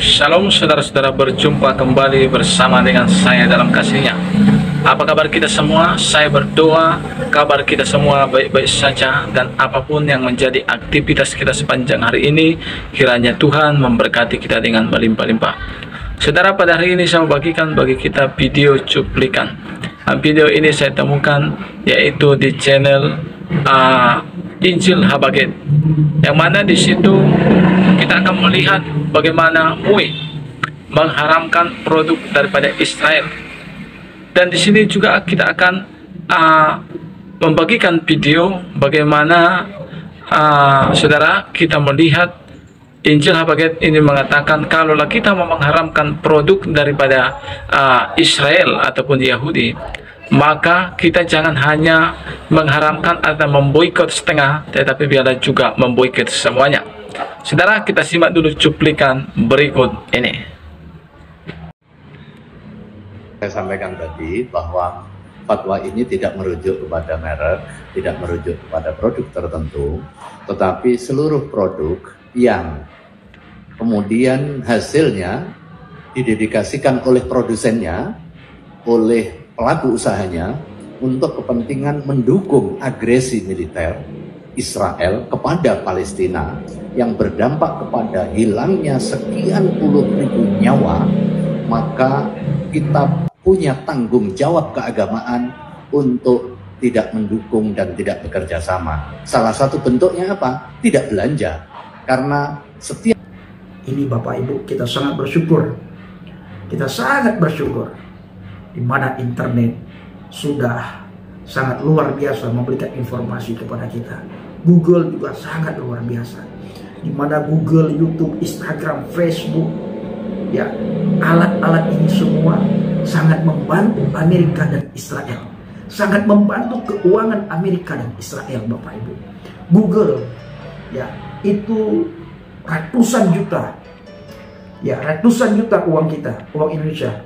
Shalom saudara-saudara, berjumpa kembali bersama dengan saya dalam kasihnya. Apa kabar kita semua? Saya berdoa kabar kita semua baik-baik saja, dan apapun yang menjadi aktivitas kita sepanjang hari ini, kiranya Tuhan memberkati kita dengan berlimpah-limpah. Saudara, pada hari ini saya membagikan bagi kita video cuplikan. Video ini saya temukan yaitu di channel Injil Habaget, yang mana di situ kita akan melihat bagaimana MUI mengharamkan produk daripada Israel. Dan di sini juga kita akan membagikan video bagaimana saudara kita melihat Injil Habaget ini mengatakan kalaulah kita mau mengharamkan produk daripada Israel ataupun Yahudi, maka kita jangan hanya mengharamkan atau memboikot setengah, tetapi biarlah juga memboikot semuanya. Saudara, kita simak dulu cuplikan berikut ini. Saya sampaikan tadi bahwa fatwa ini tidak merujuk kepada merek, tidak merujuk kepada produk tertentu, tetapi seluruh produk yang kemudian hasilnya didedikasikan oleh produsennya, oleh pelaku usahanya untuk kepentingan mendukung agresi militer Israel kepada Palestina yang berdampak kepada hilangnya sekian puluh ribu nyawa, maka kita punya tanggung jawab keagamaan untuk tidak mendukung dan tidak bekerja sama. Salah satu bentuknya apa? Tidak belanja. Karena setiap ini Bapak Ibu, kita sangat bersyukur. Kita sangat bersyukur di mana internet sudah sangat luar biasa memberikan informasi kepada kita. Google juga sangat luar biasa, di mana Google, YouTube, Instagram, Facebook, ya, alat-alat ini semua sangat membantu Amerika dan Israel, sangat membantu keuangan Amerika dan Israel, Bapak Ibu. Google, ya, itu ratusan juta, ya, ratusan juta uang kita, uang Indonesia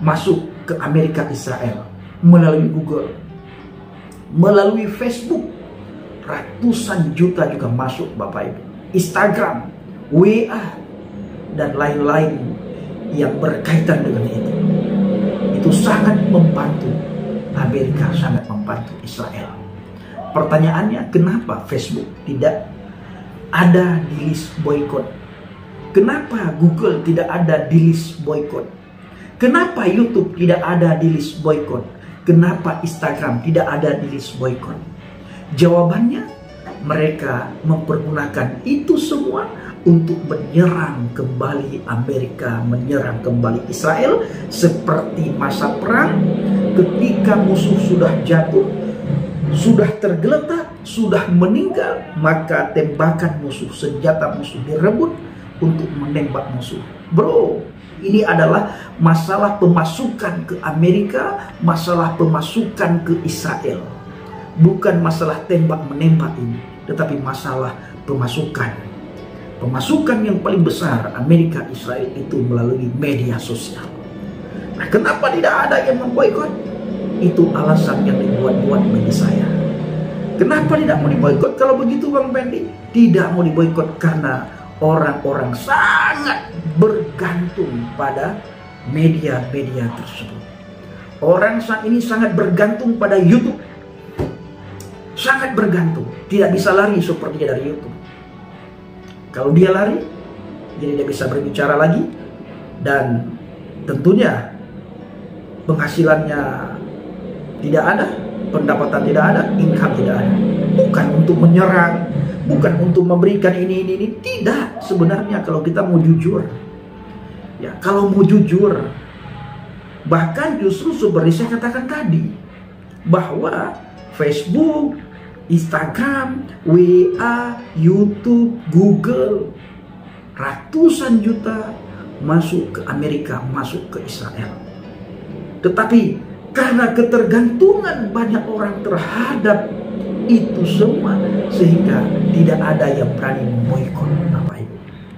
masuk ke Amerika Israel melalui Google. Melalui Facebook ratusan juta juga masuk, Bapak Ibu. Instagram, WA, dan lain-lain yang berkaitan dengan itu sangat membantu Amerika, sangat membantu Israel. Pertanyaannya, kenapa Facebook tidak ada di list boykot? Kenapa Google tidak ada di list boykot? Kenapa YouTube tidak ada di list boykot? Kenapa Instagram tidak ada di list boykot? Jawabannya, mereka mempergunakan itu semua untuk menyerang kembali Amerika, menyerang kembali Israel seperti masa perang ketika musuh sudah jatuh, sudah tergeletak, sudah meninggal, maka tembakan musuh, senjata musuh direbut untuk menembak musuh. Bro, ini adalah masalah pemasukan ke Amerika, masalah pemasukan ke Israel. Bukan masalah tembak-menembak ini, tetapi masalah pemasukan. Pemasukan yang paling besar Amerika Israel itu melalui media sosial. Nah, kenapa tidak ada yang memboikot? Itu alasan yang dibuat-buat bagi saya. Kenapa tidak mau diboikot kalau begitu, Bang Pendi? Tidak mau diboikot karena orang-orang sangat bergantung pada media-media tersebut. Orang saat ini sangat bergantung pada YouTube. Sangat bergantung. Tidak bisa lari seperti dari YouTube. Kalau dia lari, dia tidak bisa berbicara lagi. Dan tentunya penghasilannya tidak ada, pendapatan tidak ada, income tidak ada. Bukan untuk menyerang, bukan untuk memberikan ini. Tidak. Sebenarnya kalau kita mau jujur, ya, kalau mau jujur, bahkan justru seperti saya katakan tadi, bahwa Facebook, Instagram, WA, YouTube, Google, ratusan juta masuk ke Amerika, masuk ke Israel. Tetapi karena ketergantungan banyak orang terhadap itu semua, sehingga tidak ada yang berani memboikot, Bapak Ibu.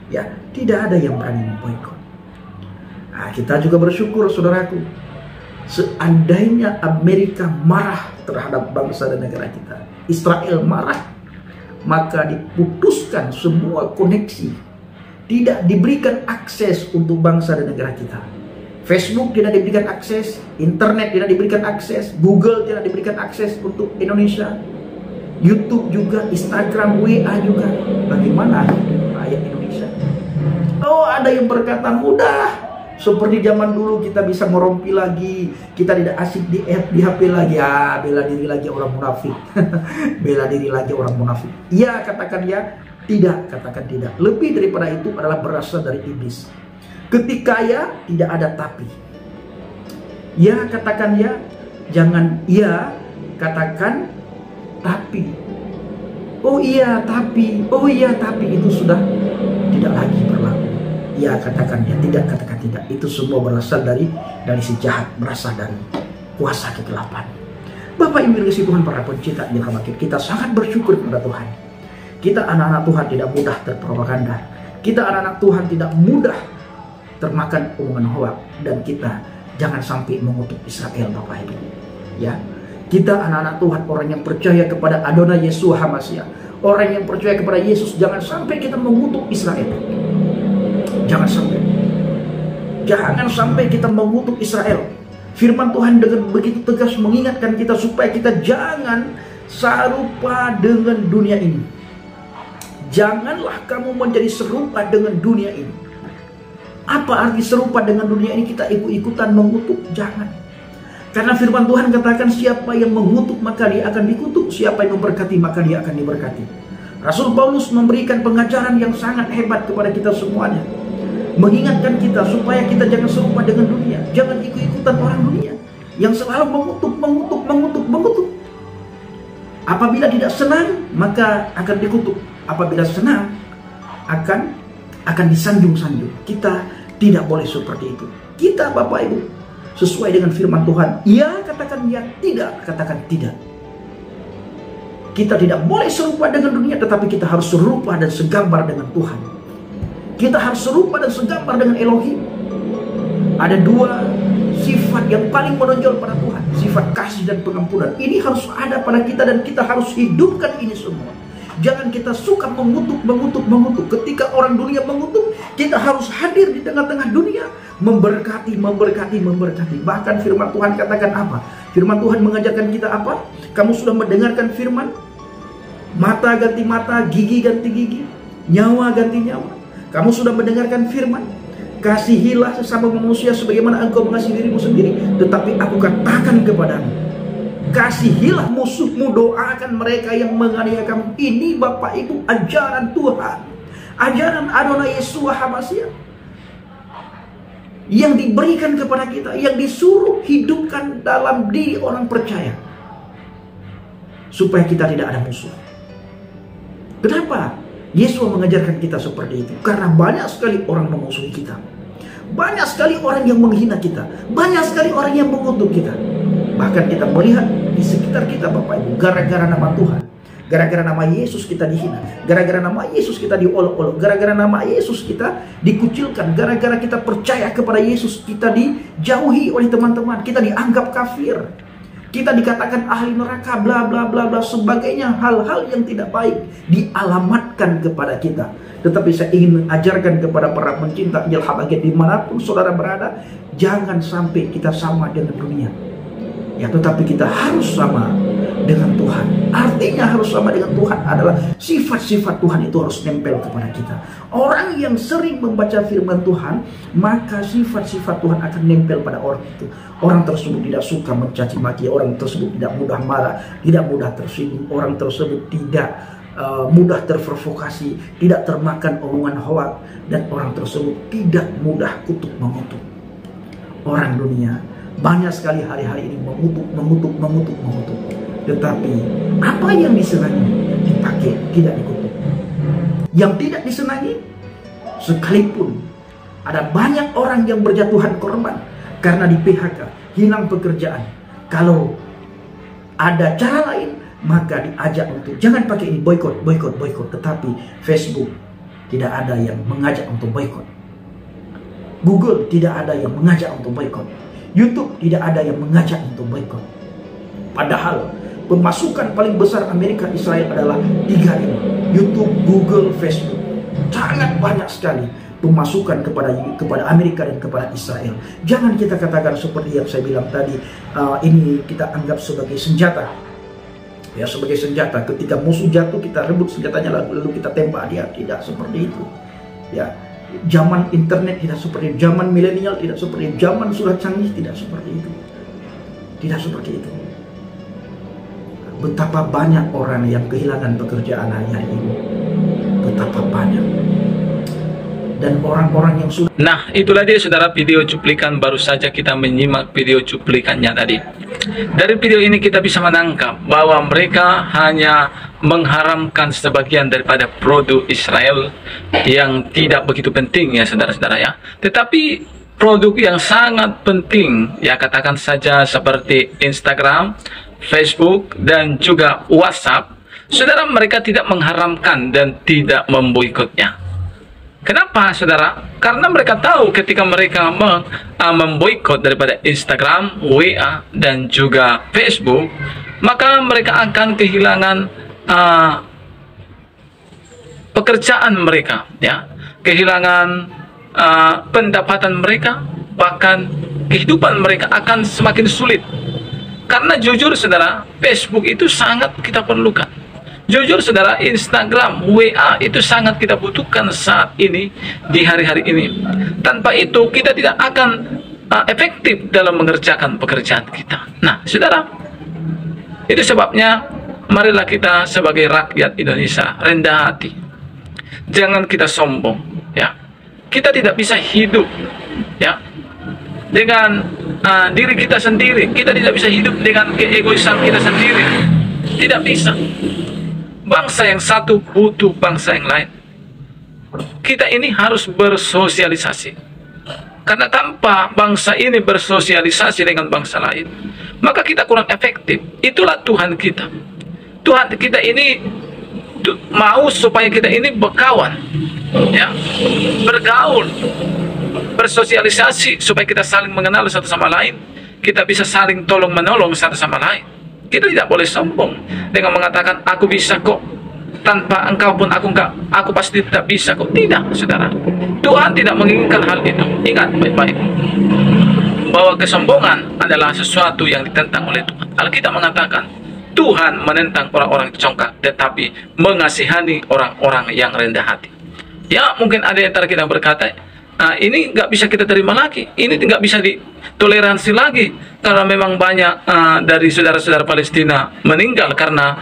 Ya, tidak ada yang berani memboikot. Nah, kita juga bersyukur, saudaraku, seandainya Amerika marah terhadap bangsa dan negara kita, Israel marah, maka diputuskan semua koneksi tidak diberikan akses untuk bangsa dan negara kita. Facebook tidak diberikan akses, internet tidak diberikan akses, Google tidak diberikan akses untuk Indonesia, YouTube juga, Instagram, WA juga. Bagaimana rakyat Indonesia? Oh, ada yang berkata mudah, seperti zaman dulu kita bisa merompi lagi, kita tidak asik di HP lagi. Ah, bela diri lagi orang munafik. Bela diri lagi orang munafik. Ya, katakan ya, tidak, katakan tidak. Lebih daripada itu adalah berasal dari iblis. Ketika ya, tidak ada tapi. Ya, katakan ya, jangan ya, katakan tapi. Oh iya, tapi. Oh iya, tapi. Itu sudah tidak lagi berlaku. Ya, katakan ya, tidak, katakan tidak. Itu semua berasal dari si jahat, berasal dari kuasa kegelapan. Bapak Ibu dikasihi Tuhan, para pencinta Injil Habakuk, kita sangat bersyukur kepada Tuhan. Kita anak-anak Tuhan tidak mudah terpropaganda. Kita anak-anak Tuhan tidak mudah termakan omongan hoak, dan kita jangan sampai mengutuk Israel, Bapak Ibu. Ya, kita anak-anak Tuhan, orang yang percaya kepada Adonai Yeshua HaMashiach, orang yang percaya kepada Yesus, jangan sampai kita mengutuk Israel. Jangan sampai kita mengutuk Israel. Firman Tuhan dengan begitu tegas mengingatkan kita supaya kita jangan serupa dengan dunia ini. Janganlah kamu menjadi serupa dengan dunia ini. Apa arti serupa dengan dunia ini? Kita ikut-ikutan mengutuk? Jangan. Karena firman Tuhan katakan, siapa yang mengutuk maka dia akan dikutuk, siapa yang memberkati maka dia akan diberkati. Rasul Paulus memberikan pengajaran yang sangat hebat kepada kita semuanya, mengingatkan kita supaya kita jangan serupa dengan dunia. Jangan ikut-ikutan orang dunia yang selalu mengutuk. Apabila tidak senang maka akan dikutuk, apabila senang akan disanjung-sanjung. Kita tidak boleh seperti itu. Kita, Bapak Ibu, sesuai dengan firman Tuhan, ya katakan ya, tidak katakan tidak. Kita tidak boleh serupa dengan dunia, tetapi kita harus serupa dan segambar dengan Tuhan. Kita harus serupa dan segambar dengan Elohim. Ada dua sifat yang paling menonjol pada Tuhan, sifat kasih dan pengampunan. Ini harus ada pada kita dan kita harus hidupkan ini semua. Jangan kita suka mengutuk. Ketika orang dunia mengutuk, kita harus hadir di tengah-tengah dunia, memberkati. Bahkan firman Tuhan katakan apa? Firman Tuhan mengajarkan kita apa? Kamu sudah mendengarkan firman, mata ganti mata, gigi ganti gigi, nyawa ganti nyawa. Kamu sudah mendengarkan firman, kasihilah sesama manusia sebagaimana engkau mengasihi dirimu sendiri. Tetapi aku katakan kepadamu, kasihilah musuhmu, doakan mereka yang menganiaya kamu. Ini, Bapak Ibu, ajaran Tuhan, ajaran Adonai Yeshua HaMashiach yang diberikan kepada kita, yang disuruh hidupkan dalam diri orang percaya, supaya kita tidak ada musuh. Kenapa Yesus mengajarkan kita seperti itu? Karena banyak sekali orang memusuhi kita, banyak sekali orang yang menghina kita, banyak sekali orang yang mengutuk kita. Bahkan kita melihat di sekitar kita, Bapak Ibu, gara-gara nama Tuhan, gara-gara nama Yesus kita dihina, gara-gara nama Yesus kita diolok-olok, gara-gara nama Yesus kita dikucilkan, gara-gara kita percaya kepada Yesus kita dijauhi oleh teman-teman, kita dianggap kafir, kita dikatakan ahli neraka, bla bla bla bla sebagainya. Hal-hal yang tidak baik dialamatkan kepada kita. Tetapi saya ingin mengajarkan kepada para pencinta Injil Habakuk dimanapun saudara berada, jangan sampai kita sama dengan dunia. Ya, tetapi kita harus sama dengan Tuhan. Artinya harus sama dengan Tuhan adalah sifat-sifat Tuhan itu harus nempel kepada kita. Orang yang sering membaca firman Tuhan, maka sifat-sifat Tuhan akan nempel pada orang itu. Orang tersebut tidak suka mencaci maki, orang tersebut tidak mudah marah, tidak mudah tersinggung, orang tersebut tidak mudah terprovokasi, tidak termakan omongan hoak, dan orang tersebut tidak mudah kutuk mengutuk. Orang dunia banyak sekali hari-hari ini mengutuk. Tetapi apa yang disenangi dipakai, tidak dikutuk. Yang tidak disenangi, sekalipun ada banyak orang yang berjatuhan korban karena di PHK, hilang pekerjaan. Kalau ada cara lain, maka diajak untuk jangan pakai ini, boykot. Tetapi Facebook tidak ada yang mengajak untuk boykot. Google tidak ada yang mengajak untuk boykot. YouTube tidak ada yang mengajak untuk boykot. Padahal pemasukan paling besar Amerika Israel adalah 3 ini: YouTube, Google, Facebook. Sangat banyak sekali. pemasukan kepada Amerika dan kepada Israel. Jangan kita katakan seperti yang saya bilang tadi, ini kita anggap sebagai senjata. Ya, sebagai senjata. Ketika musuh jatuh, kita rebut senjatanya lalu kita tembak dia. Tidak seperti itu. Ya, zaman internet tidak seperti itu. Zaman milenial tidak seperti itu. Zaman sudah canggih tidak seperti itu. Tidak seperti itu. Betapa banyak orang yang kehilangan pekerjaan hari ini. Betapa banyak. Dan orang-orang yang sudah... Nah, itulah dia saudara video cuplikan, baru saja kita menyimak video cuplikannya tadi. Dari video ini kita bisa menangkap bahwa mereka hanya mengharamkan sebagian daripada produk Israel yang tidak begitu penting ya saudara-saudara ya. Tetapi produk yang sangat penting ya, katakan saja seperti Instagram, Facebook, dan juga WhatsApp, saudara, mereka tidak mengharamkan dan tidak memboikotnya. Kenapa saudara? Karena mereka tahu ketika mereka memboikot daripada Instagram, WA, dan juga Facebook, maka mereka akan kehilangan pekerjaan mereka, ya, kehilangan pendapatan mereka, bahkan kehidupan mereka akan semakin sulit. Karena jujur saudara, Facebook itu sangat kita perlukan. Jujur saudara, Instagram, WA itu sangat kita butuhkan saat ini, di hari-hari ini. Tanpa itu kita tidak akan efektif dalam mengerjakan pekerjaan kita. Nah saudara, itu sebabnya marilah kita sebagai rakyat Indonesia rendah hati. Jangan kita sombong ya. Kita tidak bisa hidup ya dengan diri kita sendiri. Kita tidak bisa hidup dengan keegoisan kita sendiri. Tidak bisa. Bangsa yang satu butuh bangsa yang lain. Kita ini harus bersosialisasi. Karena tanpa bangsa ini bersosialisasi dengan bangsa lain, maka kita kurang efektif. Itulah Tuhan kita. Tuhan kita ini mau supaya kita ini berkawan, ya, bergaul, bersosialisasi, supaya kita saling mengenal satu sama lain. Kita bisa saling tolong menolong satu sama lain. Kita tidak boleh sombong dengan mengatakan aku bisa kok, tanpa engkau pun aku pasti tidak bisa kok. Tidak saudara, Tuhan tidak menginginkan hal itu. Ingat baik-baik bahwa kesombongan adalah sesuatu yang ditentang oleh Tuhan. Alkitab mengatakan Tuhan menentang orang-orang congkak, tetapi mengasihani orang-orang yang rendah hati. Ya, mungkin ada yang antara kita berkata, ini nggak bisa kita terima lagi, ini nggak bisa ditoleransi lagi, karena memang banyak dari saudara-saudara Palestina meninggal karena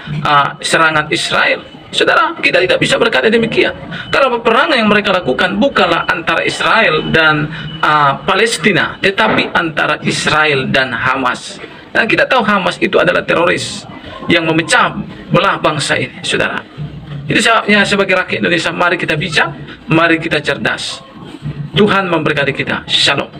serangan Israel. Saudara, kita tidak bisa berkata demikian, karena peperangan yang mereka lakukan bukanlah antara Israel dan Palestina, tetapi antara Israel dan Hamas. Dan kita tahu Hamas itu adalah teroris yang memecah belah bangsa ini, saudara. Itu sebabnya sebagai rakyat Indonesia, mari kita bijak, mari kita cerdas. Tuhan memberkati kita. Shalom.